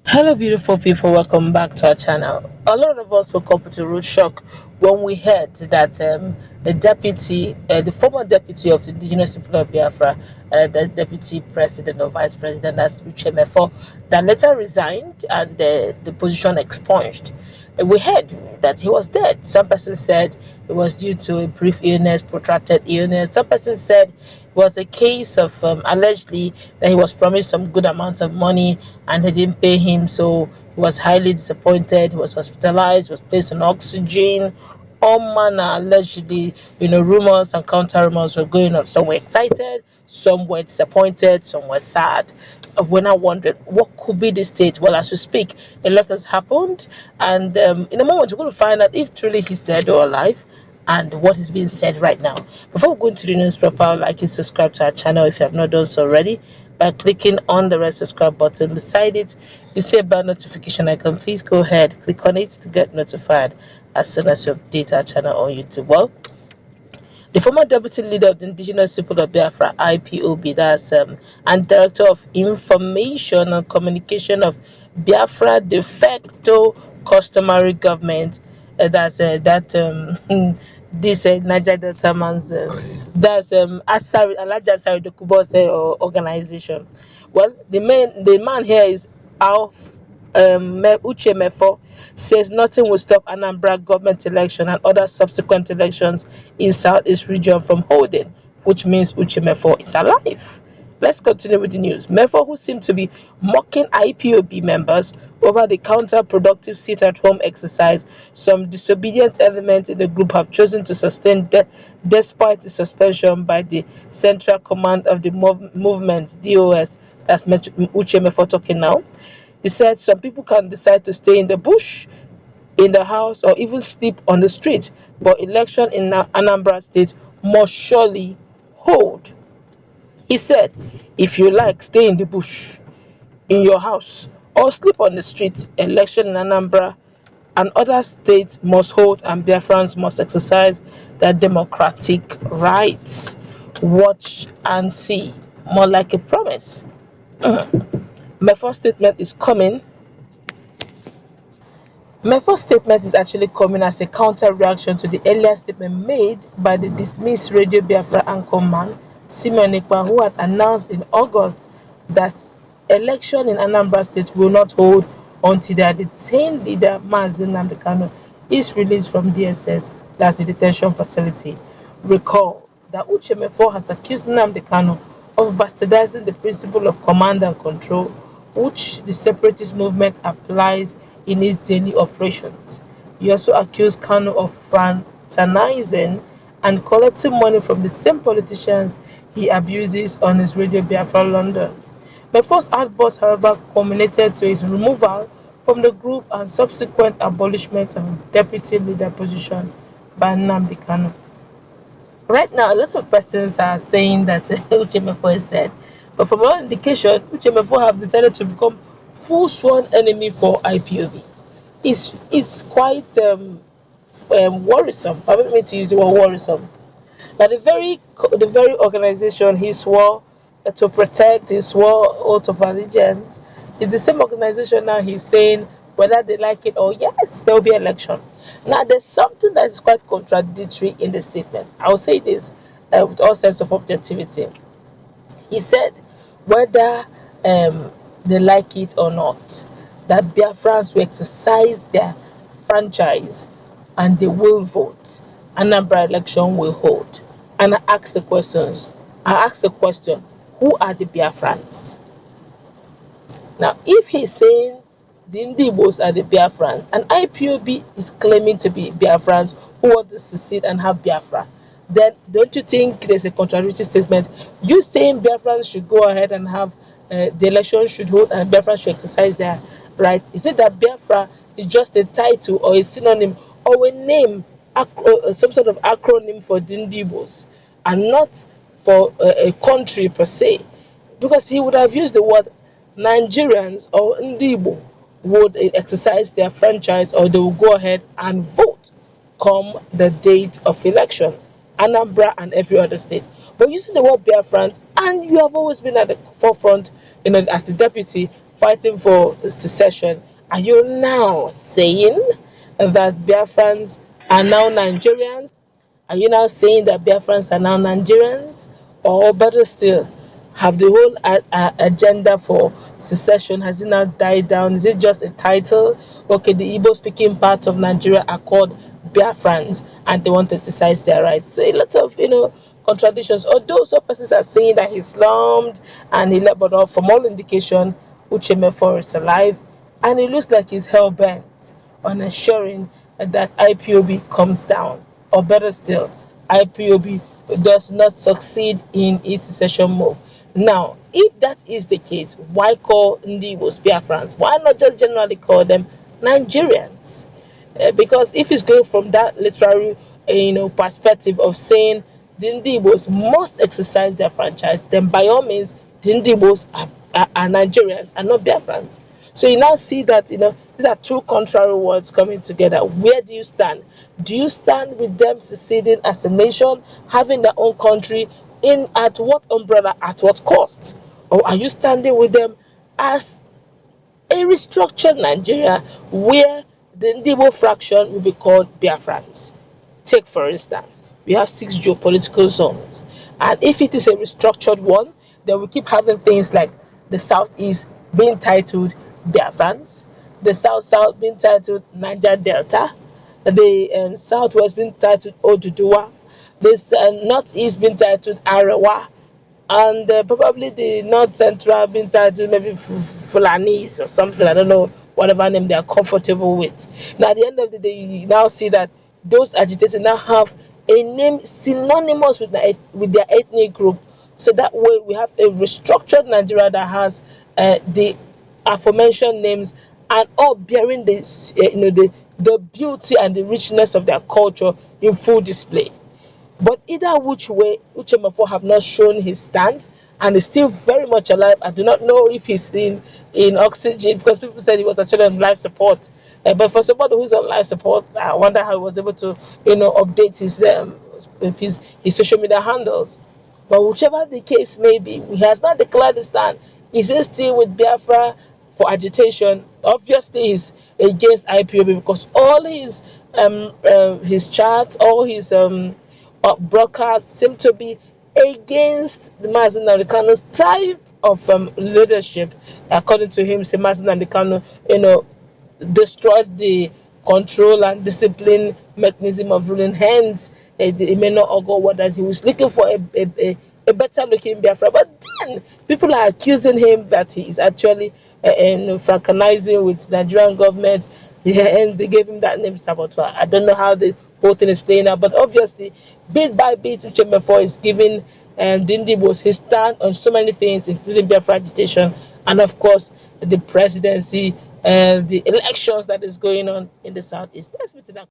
Hello, beautiful people. Welcome back to our channel. A lot of us woke up with a rude shock when we heard that the former deputy of Indigenous People of Biafra, the deputy president or vice president, that's Uche Mefor, that later resigned and the position expunged. We heard that he was dead. Some persons said it was due to a brief illness, protracted illness. Some persons said it was a case of allegedly that he was promised some good amount of money and they didn't pay him, so he was highly disappointed. He was hospitalized, was placed on oxygen. All manner allegedly, rumors and counter rumors were going on. Some were excited, some were disappointed, some were sad. When I wondered what could be the state, well, as we speak, a lot has happened, and in a moment we're going to find out if truly he's dead or alive and what is being said right now. Before we go into the news proper, I'd like you to subscribe to our channel if you have not done so already by clicking on the red subscribe button. Beside it, you see a bell notification icon. Please go ahead, click on it to get notified as soon as you update our channel on YouTube. Well, the former deputy leader of the Indigenous People of Biafra, Ipob, and director of information and communication of Biafra de facto customary government, this Niger Delta man's that's Asari Alhaji Asari Dokubo's organization. Well, the man here is Alf Uche Mefor says nothing will stop Anambra government election and other subsequent elections in Southeast region from holding, which means Uche Mefor is alive. Let's continue with the news. Mefor, who seemed to be mocking IPOB members over the counterproductive sit-at-home exercise, some disobedient elements in the group have chosen to sustain despite the suspension by the Central Command of the Movement, DOS. That's Uche Mefor talking now. He said some people can decide to stay in the bush, in the house, or even sleep on the street, but election in Anambra State must surely hold. He said, if you like, stay in the bush, in your house, or sleep on the street. Election in Anambra and other states must hold, and Biafrans must exercise their democratic rights. Watch and see. More like a promise. My first statement is coming. My first statement is actually coming as a counter reaction to the earlier statement made by the dismissed Radio Biafra anchorman Simeon Ekpa, who had announced in August that election in Anambra State will not hold until their detained leader Mazi Nnamdi Kanu is released from DSS, that's the detention facility. Recall that Uche Mefor has accused Nnamdi Kanu of bastardizing the principle of command and control, which the separatist movement applies in its daily operations. He also accused Kanu of fraternizing and collecting money from the same politicians he abuses on his Radio Biafra London. Mefor's outburst, however, culminated to his removal from the group and subsequent abolishment of deputy leader position by Nnamdi Kanu. Right now, a lot of persons are saying that Uche Mefor is dead, but from all indication, Uche Mefor have decided to become full sworn enemy for IPOB. It's quite worrisome. I don't mean to use the word worrisome. Now, the very organization he swore to protect, he swore oath of allegiance, is the same organization now he's saying whether they like it or yes, there will be election. Now, there's something that is quite contradictory in the statement. I'll say this with all sense of objectivity. He said whether they like it or not, that Biafrans will exercise their franchise and they will vote. Anambra election will hold. And I ask the questions. I ask the question, who are the Biafrans? Now, if he's saying the Ndibos are the Biafrans and IPOB is claiming to be Biafrans who want to secede and have Biafra, then don't you think there's a contradictory statement? You saying Biafrans should go ahead and have the election should hold and Biafra should exercise their right. Is it that Biafra is just a title or a synonym or a name, some sort of acronym for Dindibos and not for a country per se? Because he would have used the word Nigerians or Ndibo would exercise their franchise or they will go ahead and vote come the date of election. Anambra and every other state. But using the word Biafrans, and you have always been at the forefront, as the deputy, fighting for secession, are you now saying that Biafrans are now Nigerians? Are you now saying that Biafrans are now Nigerians? Or better still, have the whole agenda for secession, has it now died down? Is it just a title? Okay, the Igbo speaking part of Nigeria are called Biafrans and they want to exercise their rights. So a lot of, contradictions. Although some persons are saying that he slumped and he left, but from all indication, Uche Mefor is alive and it looks like he's hell bent on ensuring that IPOB comes down, or better still, IPOB does not succeed in its secession move. Now, if that is the case, why call Ndibos Biafrans? Why not just generally call them Nigerians? Because if it's going from that literary, perspective of saying the Ndibos must exercise their franchise, then by all means, the Ndibos are Nigerians and not Biafrans. So you now see that these are two contrary words coming together. Where do you stand? Do you stand with them seceding as a nation, having their own country, in at what umbrella, at what cost? Or are you standing with them as a restructured Nigeria where the Ndibo fraction will be called Biafrans? Take, for instance, we have 6 geopolitical zones, and if it is a restructured one, then we keep having things like the southeast being titled Biafrans, the south being titled Niger Delta, the southwest being titled Oduduwa, this northeast being titled Arewa, and probably the north central being titled maybe Fulanis or something. I don't know, whatever name they are comfortable with. Now, at the end of the day, you now see that those agitators now have a name synonymous with their ethnic group. So that way, we have a restructured Nigeria that has the aforementioned names, and all bearing the beauty and the richness of their culture in full display. But either which way, Uche Mefor have not shown his stand and is still very much alive. I do not know if he's in oxygen, because people said he was actually on life support. But for somebody who's on life support, I wonder how he was able to, update his social media handles. But whichever the case may be, he has not declared his stand. Is he still with Biafra for agitation? Obviously, he's against IPOB because all his charts, all his broadcasts seem to be against the Mazi Nnamdi Kanu's type of leadership. According to him, Mazi Nnamdi Kanu, destroyed the control and discipline mechanism of ruling. Hence, it may not augur what that he was looking for a better looking Biafra. But then people are accusing him that he is actually fraternizing with Nigerian government. Hence, they gave him that name, Saboteur. I don't know how the whole thing is playing out, but obviously, bit by bit, Uche Mefor is giving Dindibos his stand on so many things, including Biafra agitation, and of course, the presidency, the elections that is going on in the southeast. Let's meet in that.